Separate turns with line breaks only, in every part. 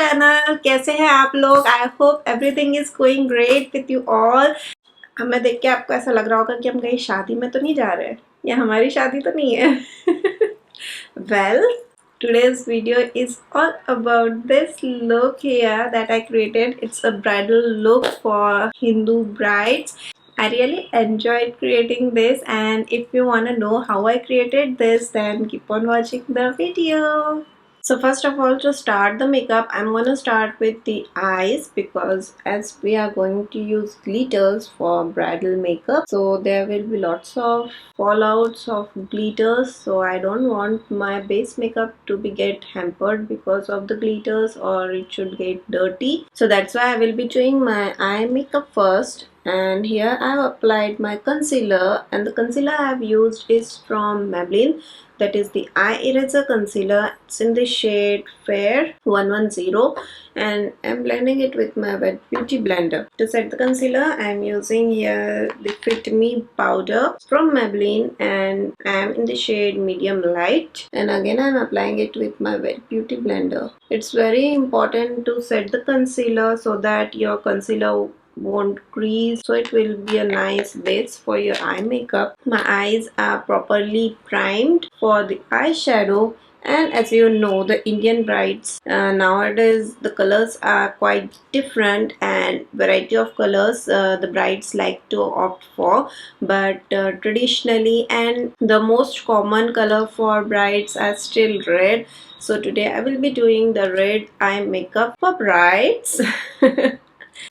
Channel. कैसे हैं आप लोग? I hope everything is going great with you all. हमें देख के आपको ऐसा लग रहा होगा कि हम कहीं शादी में तो नहीं जा रहे हैं या हमारी शादी तो नहीं है। Well, today's video is all about this look here that I created. It's a bridal look for Hindu brides. I really enjoyed creating this, and if you want to know how I created this, then keep on watching the video. So first of all, to start the makeup, I'm gonna start with the eyes because as we are going to use glitters for bridal makeup, so there will be lots of fallouts of glitters. So I don't want my base makeup to be get hampered because of the glitters or it should get dirty. So that's why I will be doing my eye makeup first. And here I have applied my concealer, and the concealer I have used is from Maybelline. That is the eye eraser concealer. It's in the shade Fair 110, and I'm blending it with my wet beauty blender. To set the concealer, I'm using here the Fit Me powder from Maybelline, and I'm in the shade medium light, and again I'm applying it with my wet beauty blender. It's very important to set the concealer so that your concealer won't crease, so it will be a nice base for your eye makeup. My eyes are properly primed for the eyeshadow, and as you know, the Indian brides nowadays the colors are quite different and variety of colors the brides like to opt for, but traditionally and the most common color for brides are still red. So today I will be doing the red eye makeup for brides.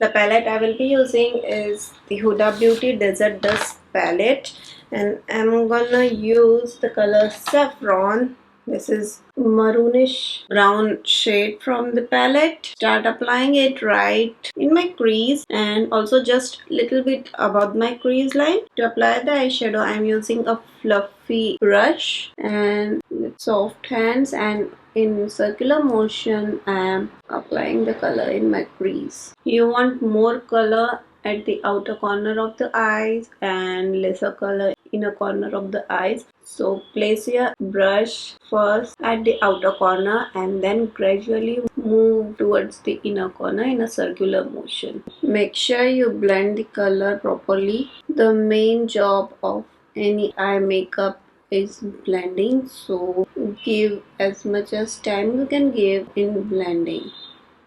The palette I will be using is the Huda Beauty Desert Dust palette, and I'm gonna use the color Saffron. This is maroonish brown shade from the palette. Start applying it right in my crease and also just little bit above my crease line. To apply the eyeshadow, I'm using a fluffy brush and with soft hands, and in circular motion I am applying the color in my crease. You want more color at the outer corner of the eyes and lesser color inner corner of the eyes. So place your brush first at the outer corner and then gradually move towards the inner corner in a circular motion. Make sure you blend the color properly. The main job of any eye makeup is blending, so give as much as time you can give in blending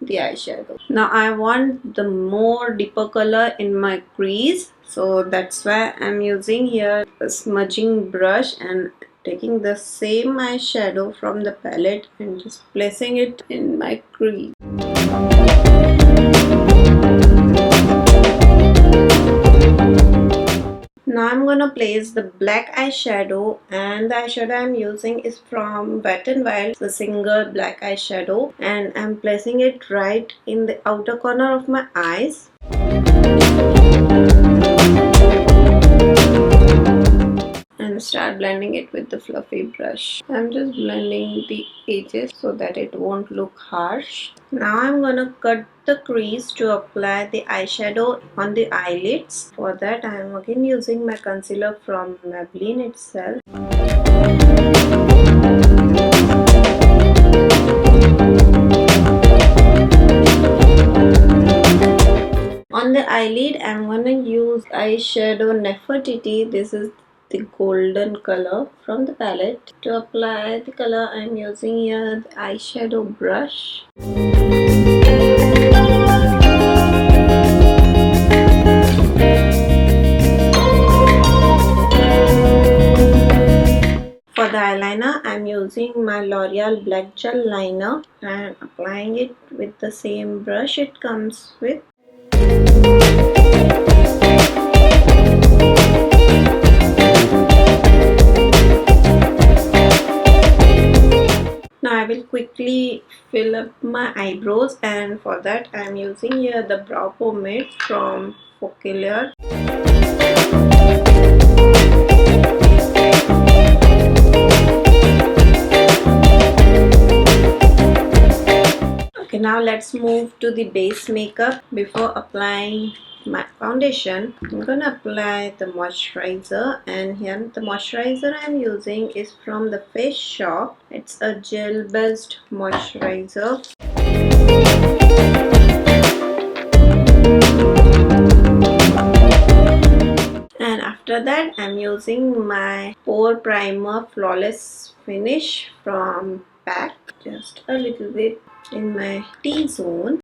the eyeshadow. Now I want the more deeper color in my crease, so that's why I'm using here a smudging brush and taking the same eyeshadow from the palette and just placing it in my crease. Now I'm gonna place the black eyeshadow, and the eyeshadow I'm using is from Wet n Wild, the single black eyeshadow, and I'm placing it right in the outer corner of my eyes. And start blending it with the fluffy brush. I'm just blending the edges so that it won't look harsh. Now I'm gonna cut the crease to apply the eyeshadow on the eyelids. For that I am again using my concealer from Maybelline itself. On the eyelid I'm gonna use eyeshadow Nefertiti. This is the golden color from the palette. To apply the color I'm using here the eyeshadow brush. For the eyeliner I'm using my L'Oreal black gel liner and applying it with the same brush it comes with. Now I will quickly fill up my eyebrows, and for that I am using here the brow pomade from Focalier. Okay, now let's move to the base makeup. Before applying my foundation, I'm gonna apply the moisturizer, and here the moisturizer I'm using is from the Face Shop. It's a gel based moisturizer. And after that I'm using my pore primer flawless finish from PAC, just a little bit in my T-zone.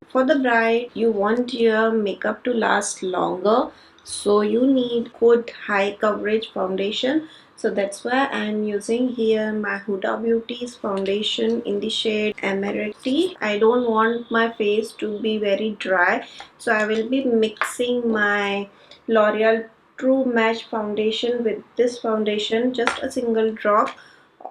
For the bride, you want your makeup to last longer, so you need good high coverage foundation. So that's why I'm using here my Huda Beauty's foundation in the shade Emerald. I don't want my face to be very dry, so I will be mixing my L'Oreal True Match foundation with this foundation, just a single drop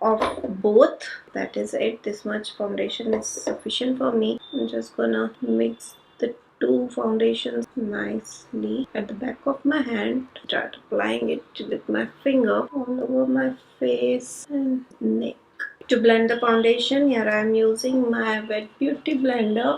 of both. That is it. This much foundation is sufficient for me. I'm just gonna mix the two foundations nicely at the back of my hand. Start applying it with my finger all over my face and neck. To blend the foundation, here I am using my Wet Beauty blender.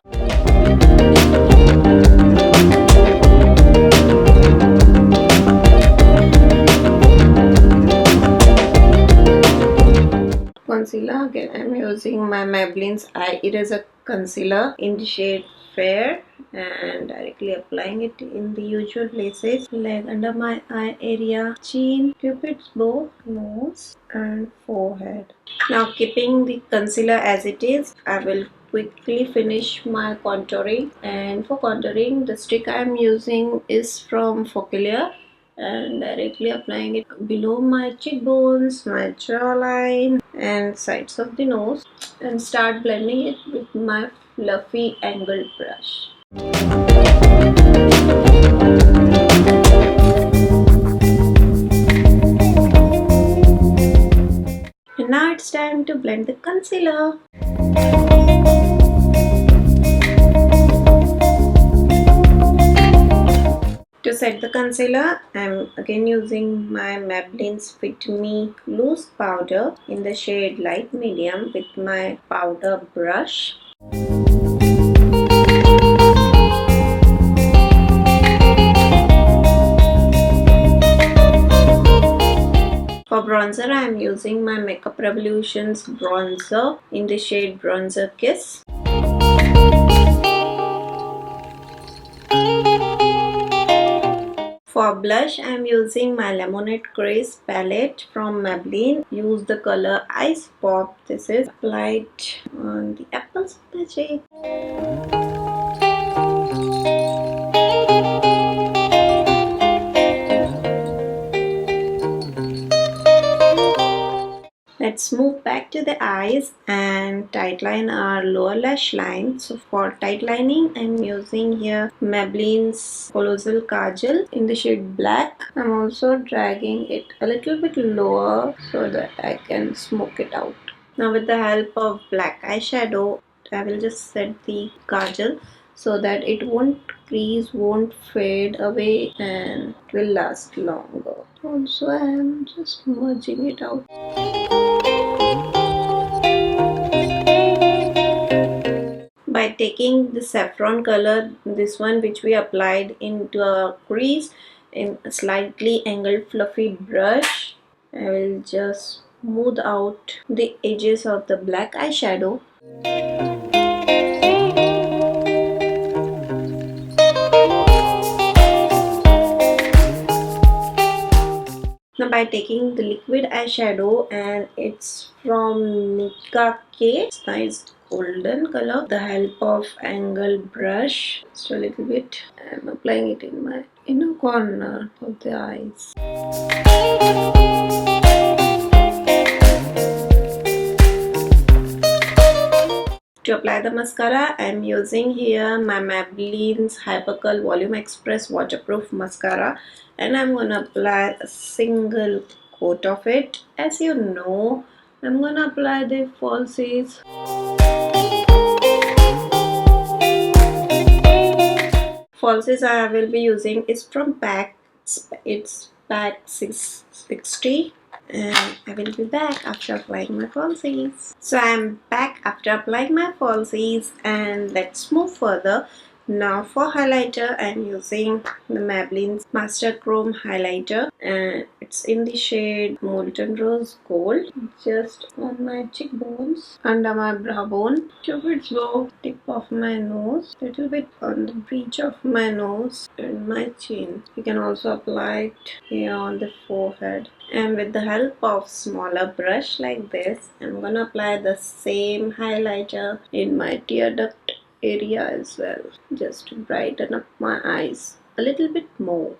Concealer, again I'm using my Maybelline's Eye Eraser concealer in the shade Fair, and directly applying it in the usual places like under my eye area, chin, cupid's bow, nose and forehead. Now keeping the concealer as it is, I will quickly finish my contouring, and for contouring the stick I am using is from Focalier, and directly applying it below my cheekbones, my jawline and sides of the nose, and start blending it with my fluffy angled brush. And now it's time to blend the concealer. To set the concealer, I'm again using my Maybelline's Fit Me Loose Powder in the shade Light Medium with my powder brush. For bronzer, I am using my Makeup Revolution's bronzer in the shade Bronzer Kiss. For blush, I am using my Lemonade Grace palette from Maybelline. Use the color Ice Pop. This is applied on the apples of the cheek. Let's move back to the eyes and tightline our lower lash line. So for tightlining, I'm using here Maybelline's Colossal Kajal in the shade Black. I'm also dragging it a little bit lower so that I can smoke it out. Now with the help of black eyeshadow, I will just set the kajal so that it won't crease, won't fade away, and it will last longer. Also, I am just merging it out. By taking the saffron color, this one which we applied into a crease in a slightly angled fluffy brush, I will just smooth out the edges of the black eyeshadow. Now by taking the liquid eyeshadow, and it's from Nika K, it's nice golden color, the help of angled brush, just a little bit, I'm applying it in my inner corner of the eyes. To apply the mascara, I am using here my Maybelline's Hypercurl Volume Express Waterproof Mascara, and I'm gonna apply a single coat of it. As you know, I'm gonna apply the falsies. Falsies I will be using is from PAC. It's PAC 660. And I will be back after applying my falsies. So I'm back after applying my falsies, and let's move further. Now for highlighter, I'm using the Maybelline's Master Chrome highlighter, and it's in the shade Molten Rose Gold. Just on my cheekbones, under my brow bone, little bit low tip of my nose, little bit on the bridge of my nose and my chin. You can also apply it here on the forehead. And with the help of smaller brush like this, I'm gonna apply the same highlighter in my tear duct area as well, just to brighten up my eyes a little bit more.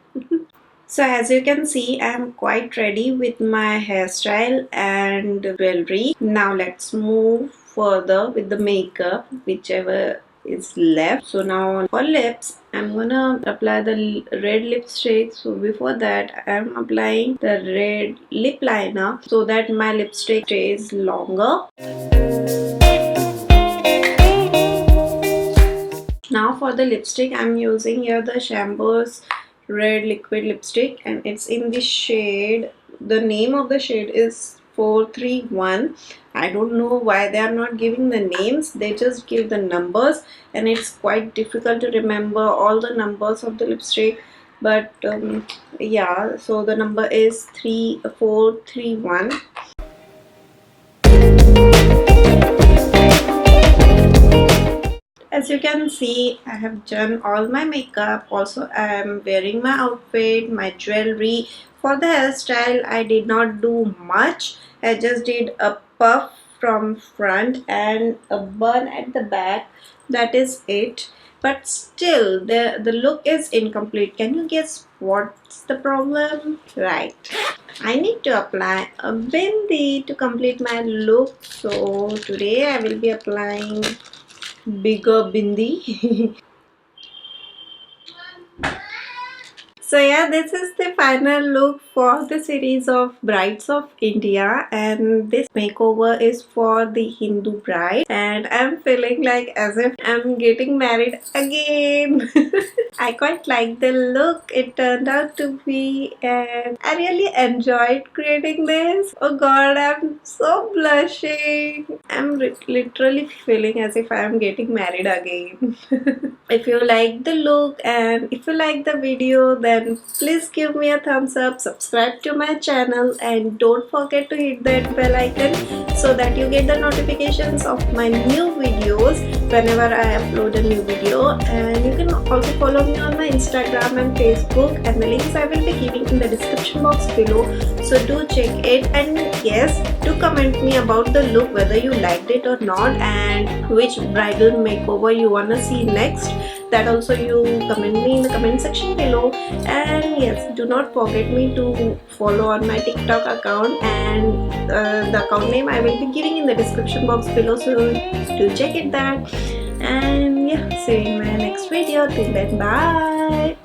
So as you can see, I am quite ready with my hairstyle and jewelry. Now let's move further with the makeup, whichever is left. So now for lips, I'm gonna apply the red lipstick. So before that, I'm applying the red lip liner so that my lipstick stays longer. Now for the lipstick, I'm using here the CHAMBOR's red liquid lipstick, and it's in the shade, the name of the shade is 431. I don't know why they are not giving the names, they just give the numbers, and it's quite difficult to remember all the numbers of the lipstick. But yeah, so the number is 431. As you can see, I have done all my makeup. Also, I am wearing my outfit, my jewelry. For the hairstyle, I did not do much. I just did a puff from front and a bun at the back. That is it. But still, the look is incomplete. Can you guess what's the problem? Right. I need to apply a bindi to complete my look. So today I will be applying bigger bindi. So yeah, this is the final look for the series of Brides of India, and this makeover is for the Hindu bride, and I'm feeling like as if I'm getting married again. I quite like the look it turned out to be, and I really enjoyed creating this. Oh god, I'm so blushing. I'm literally feeling as if I'm getting married again. If you like the look and if you like the video, then please give me a thumbs up, subscribe to my channel, and don't forget to hit that bell icon so that you get the notifications of my new videos whenever I upload a new video. And you can also follow me on my Instagram and Facebook, and the links I will be giving in the description box below, so do check it. And yes, do comment me about the look, whether you liked it or not, and which bridal makeover you wanna see next. That also you comment me in the comment section below. And yes, do not forget me to follow on my TikTok account, and the account name I will be giving in the description box below, so do check it there. And yeah, see you in my next video. Till then, bye.